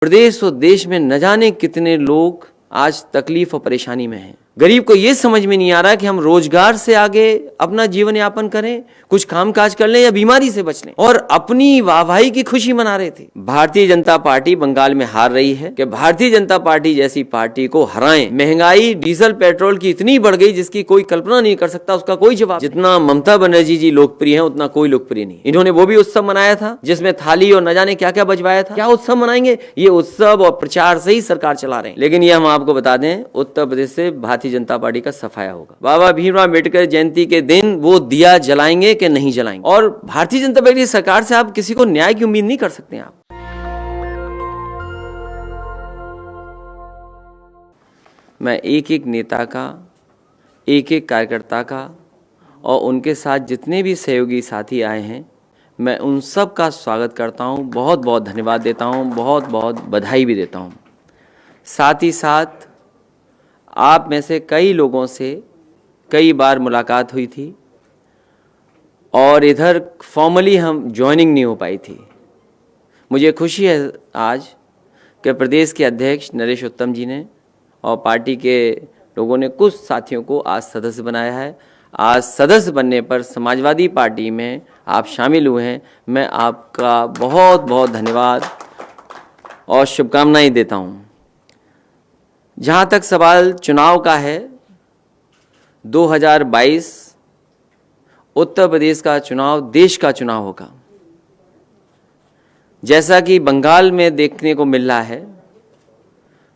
प्रदेश और देश में न जाने कितने लोग आज तकलीफ और परेशानी में हैं। गरीब को ये समझ में नहीं आ रहा कि हम रोजगार से आगे अपना जीवन यापन करें, कुछ काम काज कर लें या बीमारी से बच लें, और अपनी वाहवाही की खुशी मना रहे थे। भारतीय जनता पार्टी बंगाल में हार रही है कि भारतीय जनता पार्टी जैसी पार्टी को हराएं। महंगाई डीजल पेट्रोल की इतनी बढ़ गई जिसकी कोई कल्पना नहीं कर सकता, उसका कोई जवाब। जितना ममता बनर्जी जी लोकप्रिय है उतना कोई लोकप्रिय नहीं। इन्होंने वो भी उत्सव मनाया था जिसमें थाली और न जाने क्या क्या बजवाया था। क्या उत्सव मनाएंगे? ये उत्सव और प्रचार से ही सरकार चला रहे हैं। लेकिन ये हम आपको बता दें, उत्तर प्रदेश से भारतीय जनता पार्टी का सफाया होगा। बाबा भीमराव अम्बेडकर जयंती के दिन वो दिया जलाएंगे कि नहीं जलाएंगे। और भारतीय जनता पार्टी सरकार से आप किसी को न्याय की उम्मीद नहीं कर सकते हैं। आप मैं एक एक नेता का, एक एक कार्यकर्ता का और उनके साथ जितने भी सहयोगी साथी आए हैं, मैं उन सब का स्वागत करता हूं, बहुत बहुत धन्यवाद देता हूं, बहुत बहुत बधाई भी देता हूं। साथ ही साथ आप में से कई लोगों से कई बार मुलाकात हुई थी और इधर फॉर्मली हम ज्वाइनिंग नहीं हो पाई थी। मुझे खुशी है आज कि प्रदेश के अध्यक्ष नरेश उत्तम जी ने और पार्टी के लोगों ने कुछ साथियों को आज सदस्य बनाया है। आज सदस्य बनने पर समाजवादी पार्टी में आप शामिल हुए हैं। मैं आपका बहुत बहुत धन्यवाद और शुभकामनाएं देता हूं। जहां तक सवाल चुनाव का है, 2022 उत्तर प्रदेश का चुनाव देश का चुनाव होगा। जैसा कि बंगाल में देखने को मिल रहा है,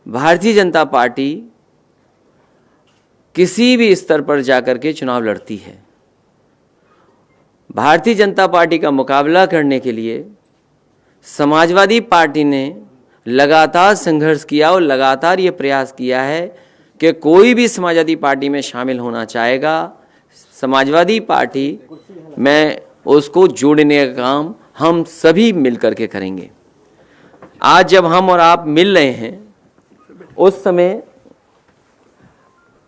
भारतीय जनता पार्टी किसी भी स्तर पर जाकर के चुनाव लड़ती है। भारतीय जनता पार्टी का मुकाबला करने के लिए समाजवादी पार्टी ने लगातार संघर्ष किया और लगातार ये प्रयास किया है कि कोई भी समाजवादी पार्टी में शामिल होना चाहेगा, समाजवादी पार्टी में उसको जोड़ने का काम हम सभी मिलकर के करेंगे। आज जब हम और आप मिल रहे हैं, उस समय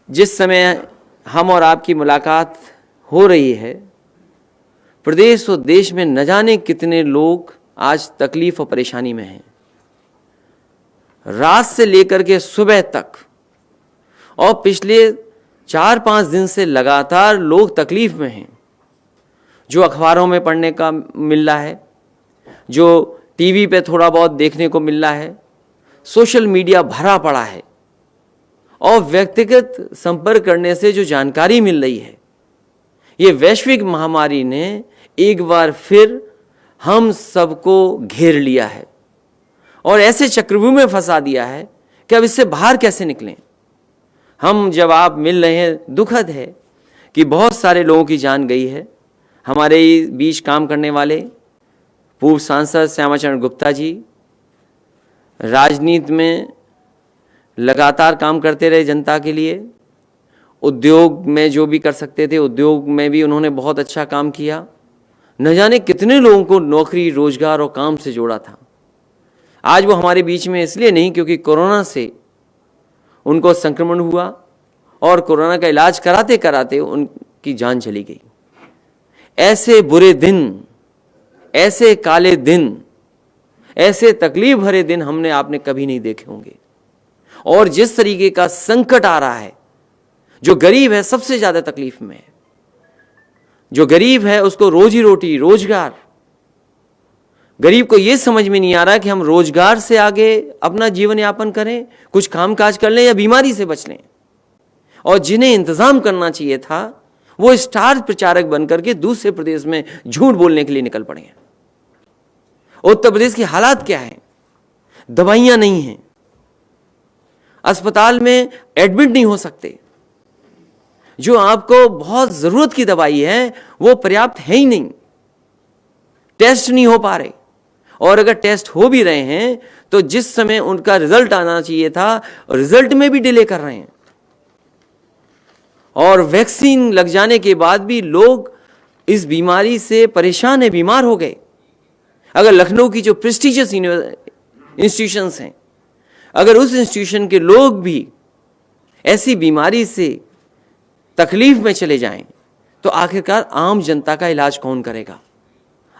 जिस समय हम और आपकी मुलाकात हो रही है, प्रदेश और देश में न जाने कितने लोग आज तकलीफ और परेशानी में हैं। रात से लेकर के सुबह तक और पिछले 4-5 दिन से लगातार लोग तकलीफ में हैं। जो अखबारों में पढ़ने का मिल रहा है, जो टीवी पे थोड़ा बहुत देखने को मिल रहा है, सोशल मीडिया भरा पड़ा है और व्यक्तिगत संपर्क करने से जो जानकारी मिल रही है, ये वैश्विक महामारी ने एक बार फिर हम सबको घेर लिया है और ऐसे चक्रव्यूह में फंसा दिया है कि अब इससे बाहर कैसे निकलें। हम जब आप मिल रहे हैं, दुखद है कि बहुत सारे लोगों की जान गई है। हमारे बीच काम करने वाले पूर्व सांसद श्यामाचरण गुप्ता जी राजनीति में लगातार काम करते रहे जनता के लिए। उद्योग में जो भी कर सकते थे, उद्योग में भी उन्होंने बहुत अच्छा काम किया। न जाने कितने लोगों को नौकरी, रोजगार और काम से जोड़ा था। आज वो हमारे बीच में इसलिए नहीं क्योंकि कोरोना से उनको संक्रमण हुआ और कोरोना का इलाज कराते कराते उनकी जान चली गई। ऐसे बुरे दिन, ऐसे काले दिन, ऐसे तकलीफ भरे दिन हमने आपने कभी नहीं देखे होंगे। और जिस तरीके का संकट आ रहा है, जो गरीब है सबसे ज्यादा तकलीफ में है। जो गरीब है उसको रोजी रोटी, रोजगार, गरीब को यह समझ में नहीं आ रहा कि हम रोजगार से आगे अपना जीवन यापन करें, कुछ काम काज कर लें या बीमारी से बच लें। और जिन्हें इंतजाम करना चाहिए था वो स्टार प्रचारक बनकर के दूसरे प्रदेश में झूठ बोलने के लिए निकल पड़े हैं। उत्तर प्रदेश के हालात क्या है? दवाइयां नहीं हैं, अस्पताल में एडमिट नहीं हो सकते, जो आपको बहुत जरूरत की दवाई है वो पर्याप्त है ही नहीं, टेस्ट नहीं हो पा रहे, और अगर टेस्ट हो भी रहे हैं तो जिस समय उनका रिजल्ट आना चाहिए था, रिजल्ट में भी डिले कर रहे हैं। और वैक्सीन लग जाने के बाद भी लोग इस बीमारी से परेशान है, बीमार हो गए। अगर लखनऊ की जो प्रेस्टिजियस इंस्टीट्यूशंस हैं, अगर उस इंस्टीट्यूशन के लोग भी ऐसी बीमारी से तकलीफ में चले जाएं, तो आखिरकार आम जनता का इलाज कौन करेगा?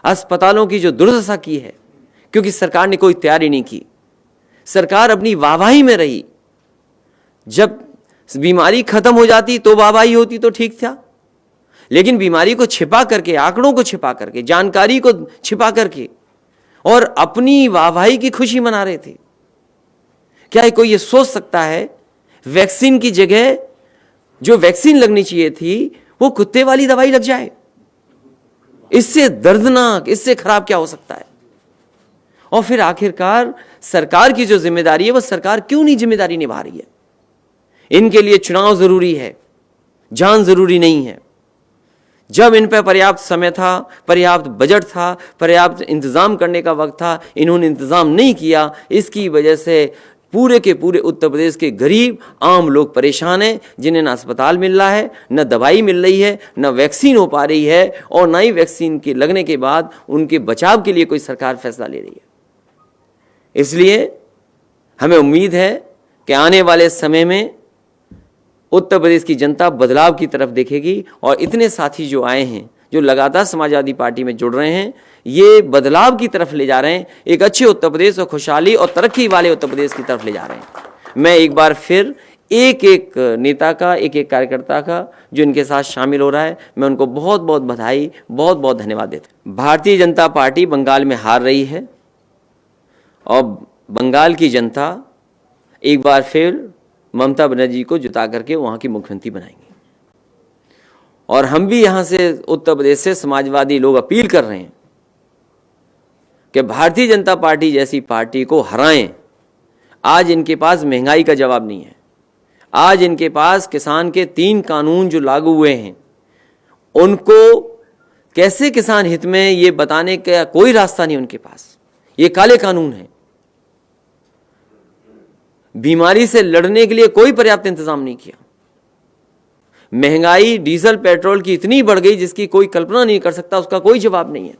अस्पतालों की जो दुर्दशा की है, क्योंकि सरकार ने कोई तैयारी नहीं की। सरकार अपनी वाहवाही में रही। जब बीमारी खत्म हो जाती तो वाहवाही होती तो ठीक था, लेकिन बीमारी को छिपा करके, आंकड़ों को छिपा करके, जानकारी को छिपा करके और अपनी वाहवाही की खुशी मना रहे थे। क्या कोई ये सोच सकता है वैक्सीन की जगह जो वैक्सीन लगनी चाहिए थी वो कुत्ते वाली दवाई लग जाए? इससे दर्दनाक, इससे खराब क्या हो सकता है? और फिर आखिरकार सरकार की जो जिम्मेदारी है वो सरकार क्यों नहीं जिम्मेदारी निभा रही है? इनके लिए चुनाव जरूरी है, जान जरूरी नहीं है। जब इन पर पर्याप्त समय था, पर्याप्त बजट था, पर्याप्त इंतजाम करने का वक्त था, इन्होंने इंतजाम नहीं किया। इसकी वजह से पूरे के पूरे उत्तर प्रदेश के गरीब आम लोग परेशान हैं, जिन्हें न अस्पताल मिल रहा है, न दवाई मिल रही है, न वैक्सीन हो पा रही है, और न ही वैक्सीन के लगने के बाद उनके बचाव के लिए कोई सरकार फैसला ले रही है। इसलिए हमें उम्मीद है कि आने वाले समय में उत्तर प्रदेश की जनता बदलाव की तरफ देखेगी, और इतने साथी जो आए हैं, जो लगातार समाजवादी पार्टी में जुड़ रहे हैं, ये बदलाव की तरफ ले जा रहे हैं, एक अच्छे उत्तर प्रदेश और खुशहाली और तरक्की वाले उत्तर प्रदेश की तरफ ले जा रहे हैं। मैं एक बार फिर एक एक नेता का, एक एक कार्यकर्ता का जो इनके साथ शामिल हो रहा है, मैं उनको बहुत बहुत बधाई, बहुत बहुत धन्यवाद देता हूं। भारतीय जनता पार्टी बंगाल में हार रही है और बंगाल की जनता एक बार फिर ममता बनर्जी को जिता करके वहाँ की मुख्यमंत्री बनाएंगे। और हम भी यहाँ से उत्तर प्रदेश से समाजवादी लोग अपील कर रहे हैं कि भारतीय जनता पार्टी जैसी पार्टी को हराएं। आज इनके पास महंगाई का जवाब नहीं है, आज इनके पास किसान के 3 कानून जो लागू हुए हैं उनको कैसे किसान हित में ये बताने का कोई रास्ता नहीं उनके पास। ये काले कानून हैं। बीमारी से लड़ने के लिए कोई पर्याप्त इंतजाम नहीं किया। महंगाई डीजल पेट्रोल की इतनी बढ़ गई जिसकी कोई कल्पना नहीं कर सकता, उसका कोई जवाब नहीं है।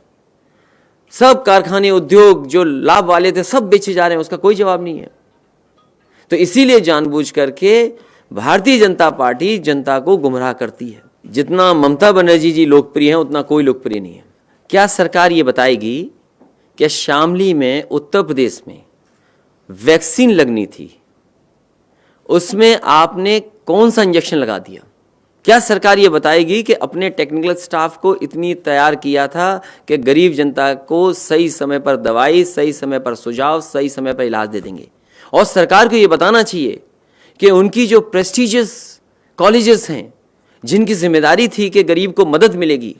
सब कारखाने, उद्योग जो लाभ वाले थे सब बेचे जा रहे हैं, उसका कोई जवाब नहीं है। तो इसीलिए जानबूझ करके भारतीय जनता पार्टी जनता को गुमराह करती है। जितना ममता बनर्जी जी लोकप्रिय हैं उतना कोई लोकप्रिय नहीं है। क्या सरकार ये बताएगी कि शामली में उत्तर प्रदेश में वैक्सीन लगनी थी, उसमें आपने कौन सा इंजेक्शन लगा दिया? क्या सरकार ये बताएगी कि अपने टेक्निकल स्टाफ को इतनी तैयार किया था कि गरीब जनता को सही समय पर दवाई, सही समय पर सुझाव, सही समय पर इलाज दे देंगे? और सरकार को ये बताना चाहिए कि उनकी जो प्रेस्टिजियस कॉलेजेस हैं, जिनकी जिम्मेदारी थी कि गरीब को मदद मिलेगी,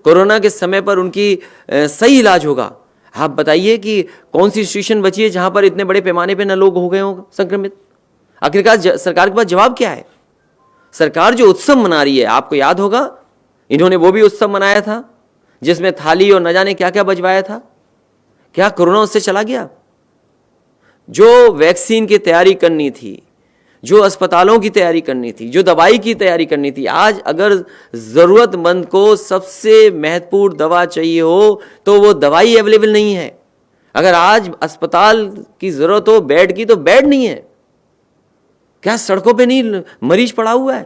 कोरोना के समय पर उनकी सही इलाज होगा। आप बताइए कि कौन सी इंस्टीट्यूशन बची है जहां पर इतने बड़े पैमाने पे न लोग हो गए हों संक्रमित? आखिरकार सरकार के पास जवाब क्या है? सरकार जो उत्सव मना रही है, आपको याद होगा इन्होंने वो भी उत्सव मनाया था जिसमें थाली और न जाने क्या क्या बजवाया था। क्या कोरोना उससे चला गया? जो वैक्सीन की तैयारी करनी थी, जो अस्पतालों की तैयारी करनी थी, जो दवाई की तैयारी करनी थी, आज अगर जरूरतमंद को सबसे महत्वपूर्ण दवा चाहिए हो तो वो दवाई अवेलेबल नहीं है। अगर आज अस्पताल की जरूरत हो बेड की, तो बेड नहीं है। क्या सड़कों पे नहीं मरीज पड़ा हुआ है?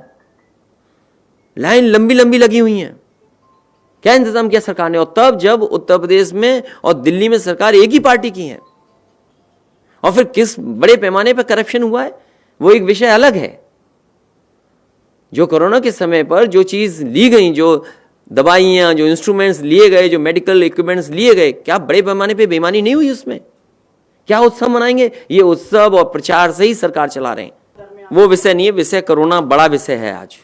लाइन लंबी लंबी लगी हुई है। क्या इंतजाम किया सरकार ने? और तब जब उत्तर प्रदेश में और दिल्ली में सरकार एक ही पार्टी की है, और फिर किस बड़े पैमाने पर करप्शन हुआ है वो एक विषय अलग है। जो कोरोना के समय पर जो चीज ली गई, जो दवाइयां, जो इंस्ट्रूमेंट्स लिए गए, जो मेडिकल इक्विपमेंट्स लिए गए, क्या बड़े पैमाने पे बेईमानी नहीं हुई उसमें? क्या उत्सव मनाएंगे? ये उत्सव और प्रचार से ही सरकार चला रहे हैं। वो विषय नहीं है, विषय कोरोना बड़ा विषय है। आज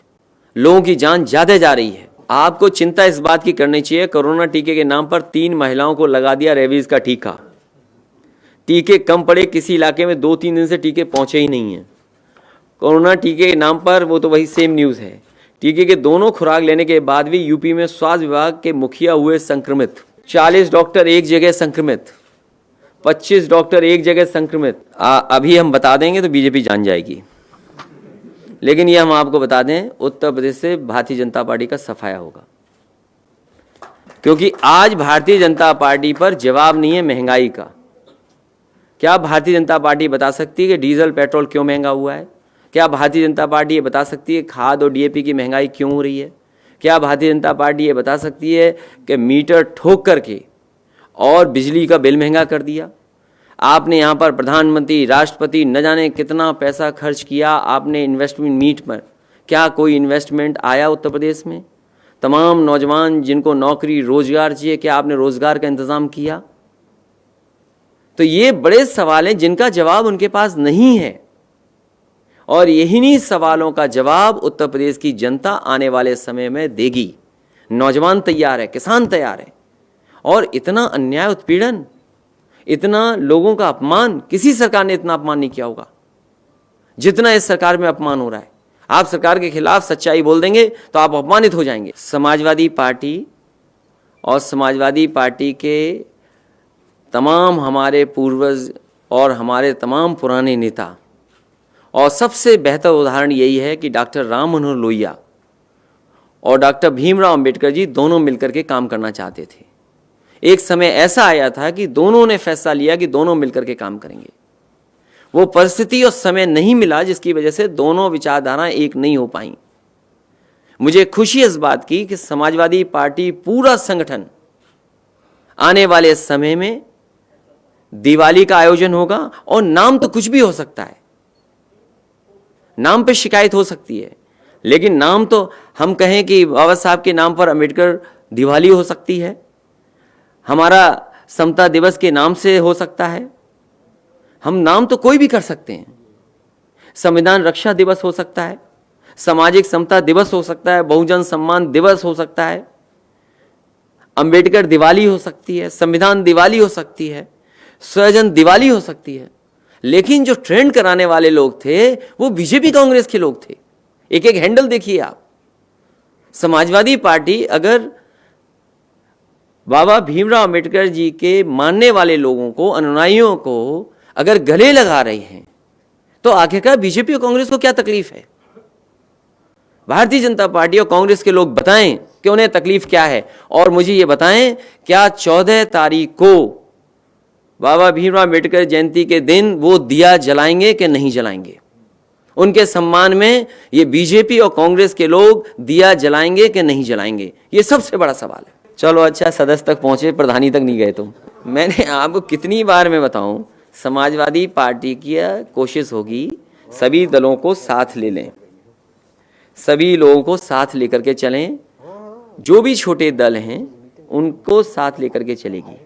लोगों की जान ज्यादा जा रही है। आपको चिंता इस बात की करनी चाहिए, कोरोना टीके के नाम पर 3 महिलाओं को लगा दिया रेबीज का टीका। टीके कम पड़े, किसी इलाके में 2-3 दिन से टीके पहुंचे ही नहीं है। कोरोना टीके के नाम पर वो तो वही सेम न्यूज़ है। टीके के दोनों खुराक लेने के बाद भी यूपी में स्वास्थ्य विभाग के मुखिया हुए संक्रमित। 40 डॉक्टर एक जगह संक्रमित, 25 डॉक्टर एक जगह संक्रमित। अभी हम बता देंगे तो बीजेपी जान जाएगी, लेकिन ये हम आपको बता दें, उत्तर प्रदेश से भारतीय जनता पार्टी का सफाया होगा। क्योंकि आज भारतीय जनता पार्टी पर जवाब नहीं है महंगाई का। क्या भारतीय जनता पार्टी बता सकती है कि डीजल पेट्रोल क्यों महंगा हुआ है? क्या भारतीय जनता पार्टी ये बता सकती है खाद और डीएपी की महंगाई क्यों हो रही है? क्या भारतीय जनता पार्टी ये बता सकती है कि मीटर ठोक करके और बिजली का बिल महंगा कर दिया? आपने यहाँ पर प्रधानमंत्री, राष्ट्रपति न जाने कितना पैसा खर्च किया आपने इन्वेस्टमेंट मीट पर। क्या कोई इन्वेस्टमेंट आया उत्तर प्रदेश में? तमाम नौजवान जिनको नौकरी रोजगार चाहिए, क्या आपने रोजगार का इंतजाम किया? तो ये बड़े सवाल हैं जिनका जवाब उनके पास नहीं है, और यही सवालों का जवाब उत्तर प्रदेश की जनता आने वाले समय में देगी। नौजवान तैयार है, किसान तैयार है, और इतना अन्याय, उत्पीड़न, इतना लोगों का अपमान, किसी सरकार ने इतना अपमान नहीं किया होगा जितना इस सरकार में अपमान हो रहा है। आप सरकार के खिलाफ सच्चाई बोल देंगे तो आप अपमानित हो जाएंगे। समाजवादी पार्टी और समाजवादी पार्टी के तमाम हमारे पूर्वज और हमारे तमाम पुराने नेता, और सबसे बेहतर उदाहरण यही है कि डॉक्टर राम मनोहर लोहिया और डॉक्टर भीमराव अंबेडकर जी दोनों मिलकर के काम करना चाहते थे। एक समय ऐसा आया था कि दोनों ने फैसला लिया कि दोनों मिलकर के काम करेंगे। वो परिस्थिति और समय नहीं मिला जिसकी वजह से दोनों विचारधाराएं एक नहीं हो पाई। मुझे खुशी इस बात की कि समाजवादी पार्टी पूरा संगठन आने वाले समय में दिवाली का आयोजन होगा, और नाम तो कुछ भी हो सकता है, नाम पे शिकायत हो सकती है, लेकिन नाम तो हम कहें कि बाबा साहब के नाम पर अंबेडकर दिवाली हो सकती है, हमारा समता दिवस के नाम से हो सकता है, हम नाम तो कोई भी कर सकते हैं। संविधान रक्षा दिवस हो सकता है, सामाजिक समता दिवस हो सकता है, बहुजन सम्मान दिवस हो सकता है, अंबेडकर दिवाली हो सकती है, संविधान दिवाली हो सकती है, स्वजन दिवाली हो सकती है। लेकिन जो ट्रेंड कराने वाले लोग थे वो बीजेपी कांग्रेस के लोग थे। एक एक हैंडल देखिए आप। समाजवादी पार्टी अगर बाबा भीमराव अंबेडकर जी के मानने वाले लोगों को, अनुयायियों को अगर गले लगा रही हैं, तो आखिरकार बीजेपी और कांग्रेस को क्या तकलीफ है? भारतीय जनता पार्टी और कांग्रेस के लोग बताएं कि उन्हें तकलीफ क्या है, और मुझे ये बताएं क्या 14 तारीख को बाबा भीमराव अंबेडकर जयंती के दिन वो दिया जलाएंगे कि नहीं जलाएंगे? उनके सम्मान में ये बीजेपी और कांग्रेस के लोग दिया जलाएंगे कि नहीं जलाएंगे? ये सबसे बड़ा सवाल है। चलो अच्छा, सदस्य तक पहुंचे, प्रधानी तक नहीं गए तुम। मैंने आपको कितनी बार मैं बताऊं, समाजवादी पार्टी की कोशिश होगी सभी दलों को साथ ले लें, सभी लोगों को साथ लेकर के चलें, जो भी छोटे दल हैं उनको साथ लेकर के चलेगी।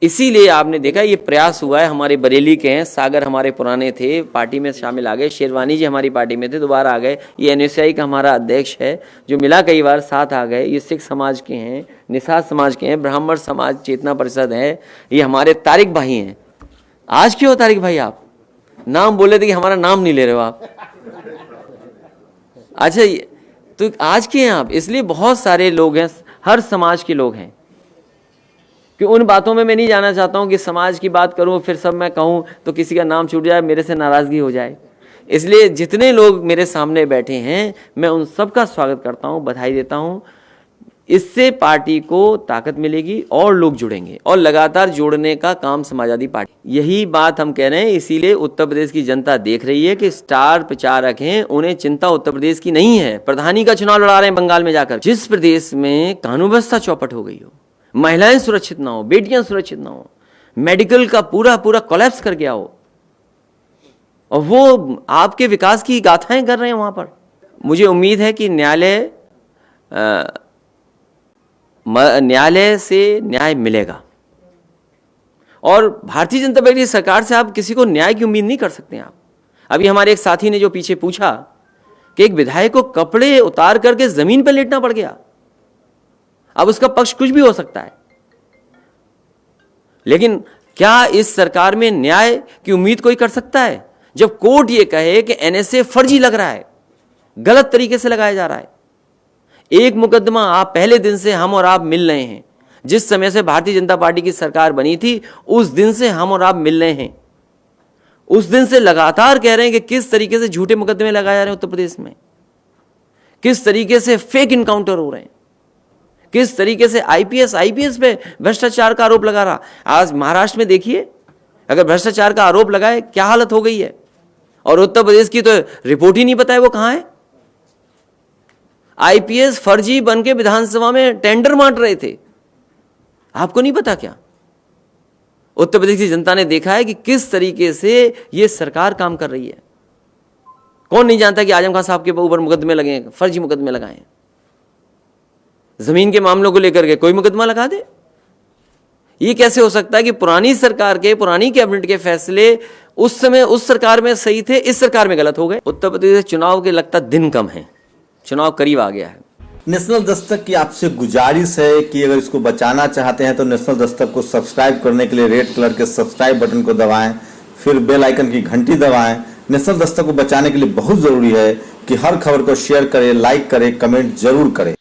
इसीलिए आपने देखा ये प्रयास हुआ है। हमारे बरेली के हैं, सागर हमारे पुराने थे, पार्टी में शामिल आ गए, शेरवानी जी हमारी पार्टी में थे, दोबारा आ गए। ये NSI का हमारा अध्यक्ष है जो मिला कई बार, साथ आ गए। ये सिख समाज के हैं, निषाद समाज के हैं, ब्राह्मण समाज चेतना परिषद है, ये हमारे तारिक भाई हैं। आज क्यों तारिक भाई आप नाम बोले थे कि हमारा नाम नहीं ले रहे हो आप? अच्छा, तो आज के हैं आप, इसलिए बहुत सारे लोग हैं, हर समाज के लोग हैं। कि उन बातों में मैं नहीं जाना चाहता हूं कि समाज की बात करूं फिर सब मैं कहूं तो किसी का नाम छूट जाए, मेरे से नाराजगी हो जाए। इसलिए जितने लोग मेरे सामने बैठे हैं मैं उन सब का स्वागत करता हूं, बधाई देता हूं। इससे पार्टी को ताकत मिलेगी और लोग जुड़ेंगे, और लगातार जोड़ने का काम समाजवादी पार्टी, यही बात हम कह रहे हैं। इसीलिए उत्तर प्रदेश की जनता देख रही है कि स्टार प्रचारक हैं, उन्हें चिंता उत्तर प्रदेश की नहीं है। प्रधानी का चुनाव लड़ा रहे हैं बंगाल में जाकर। जिस प्रदेश में कानून व्यवस्था चौपट हो गई हो, महिलाएं सुरक्षित ना हो, बेटियां सुरक्षित ना हो, मेडिकल का पूरा कोलैप्स कर गया हो, और वो आपके विकास की गाथाएं कर रहे हैं वहां पर। मुझे उम्मीद है कि न्यायालय से न्याय मिलेगा, और भारतीय जनता पार्टी सरकार से आप किसी को न्याय की उम्मीद नहीं कर सकते आप। अभी हमारे एक साथी ने जो पीछे पूछा कि एक विधायक को कपड़े उतार करके जमीन पर लेटना पड़ गया। अब उसका पक्ष कुछ भी हो सकता है, लेकिन क्या इस सरकार में न्याय की उम्मीद कोई कर सकता है जब कोर्ट ये कहे कि NSA फर्जी लग रहा है, गलत तरीके से लगाया जा रहा है? एक मुकदमा आप पहले दिन से हम और आप मिल रहे हैं, जिस समय से भारतीय जनता पार्टी की सरकार बनी थी उस दिन से हम और आप मिल रहे हैं, उस दिन से लगातार कह रहे हैं कि किस तरीके से झूठे मुकदमे लगाए जा रहे हैं उत्तर प्रदेश में, किस तरीके से फेक इनकाउंटर हो रहे हैं, किस तरीके से IPS पे भ्रष्टाचार का आरोप लगा रहा। आज महाराष्ट्र में देखिए, अगर भ्रष्टाचार का आरोप लगाए क्या हालत हो गई है, और उत्तर प्रदेश की तो रिपोर्ट ही नहीं पता है वो कहां है। IPS फर्जी बन के विधानसभा में टेंडर बांट रहे थे, आपको नहीं पता क्या? उत्तर प्रदेश की जनता ने देखा है कि किस तरीके से ये सरकार काम कर रही है। कौन नहीं जानता कि आजम खान साहब के ऊपर मुकदमे लगे हैं, फर्जी मुकदमे लगाए हैं। जमीन के मामलों को लेकर के कोई मुकदमा लगा दे। ये कैसे हो सकता है कि पुरानी सरकार के, पुरानी कैबिनेट के फैसले उस समय उस सरकार में सही थे, इस सरकार में गलत हो गए। उत्तर प्रदेश चुनाव के लगता दिन कम है, चुनाव करीब आ गया है। नेशनल दस्तक की आपसे गुजारिश है कि अगर इसको बचाना चाहते हैं तो नेशनल दस्तक को सब्सक्राइब करने के लिए रेड कलर के सब्सक्राइब बटन को दबाएं, फिर बेल आइकन की घंटी दबाएं। नेशनल दस्तक को बचाने के लिए बहुत जरूरी है कि हर खबर को शेयर करें, लाइक करें, कमेंट जरूर करें।